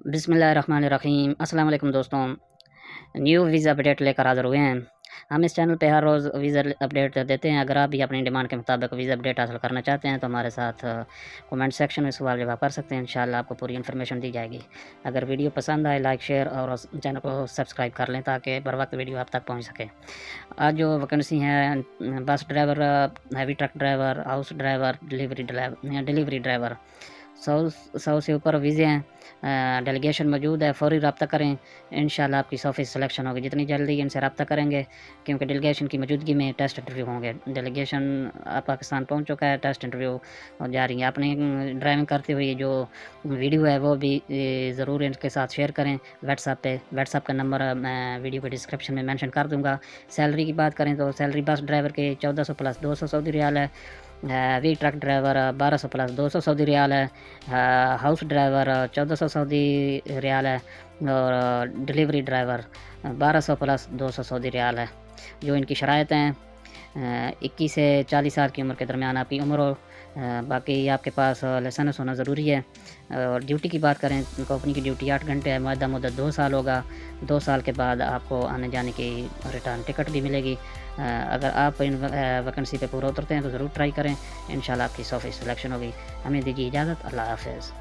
بسم اللہ الرحمن الرحیم۔ السلام علیکم دوستوں، نیو ویزا اپڈیٹ لے کر حاضر ہوئے ہیں۔ ہم اس چینل پہ ہر روز ویزا اپڈیٹ دیتے ہیں۔ اگر آپ بھی اپنی ڈیمانڈ کے مطابق ویزا اپڈیٹ حاصل کرنا چاہتے ہیں تو ہمارے ساتھ کومنٹ سیکشن میں سوال جواب کر سکتے ہیں، انشاءاللہ آپ کو پوری انفارمیشن دی جائے گی۔ اگر ویڈیو پسند آئے لائک شیئر اور چینل کو سبسکرائب کر لیں تاکہ بر وقت ویڈیو آپ تک پہنچ سکے۔ آج جو ویکنسی ہیں bus driver, heavy truck driver, house driver, delivery driver, 100 سے اوپر ویزے ہیں۔ ڈیلیگیشن موجود ہے، فوری رابطہ کریں، انشاءاللہ آپ کی 100% سلیکشن ہوگی۔ جتنی جلدی ان سے رابطہ کریں گے کیونکہ ڈیلیگیشن کی موجودگی میں ٹیسٹ انٹرویو ہوں گے۔ ڈیلیگیشن پاکستان پہنچ چکا ہے، ٹیسٹ انٹرویو جاری ہے۔ اپنی ڈرائیونگ کرتے ہوئے جو ویڈیو ہے وہ بھی ضرور ان کے ساتھ شیئر کریں واٹس ایپ پہ۔ واٹس ایپ کا نمبر میں ویڈیو کے ڈسکرپشن میں مینشن کر دوں گا۔ سیلری کی بات کریں تو سیلری بس ڈرائیور کے 1400 پلس 200 سعودی ریال ہے، وی ٹرک ڈرائیور 1200 پلس 200 سعودی ریال ہے، ہاؤس ڈرائیور 1400 سعودی ریال ہے، اور ڈیلیوری ڈرائیور 1200 پلس 200 سعودی ریال ہے۔ جو ان کی شرائط ہیں، 21 سے 40 سال کی عمر کے درمیان آپ کی عمر ہو، باقی آپ کے پاس لائسنس ہونا ضروری ہے۔ اور ڈیوٹی کی بات کریں، کمپنی کی ڈیوٹی 8 گھنٹے ہے، معاہدہ مدت 2 سال ہوگا۔ 2 سال کے بعد آپ کو آنے جانے کی ریٹرن ٹکٹ بھی ملے گی۔ اگر آپ ان ویکنسی پہ پورا اترتے ہیں تو ضرور ٹرائی کریں، انشاءاللہ آپ کی 100% سلیکشن ہوگی۔ ہمیں دیجیے اجازت، اللہ حافظ۔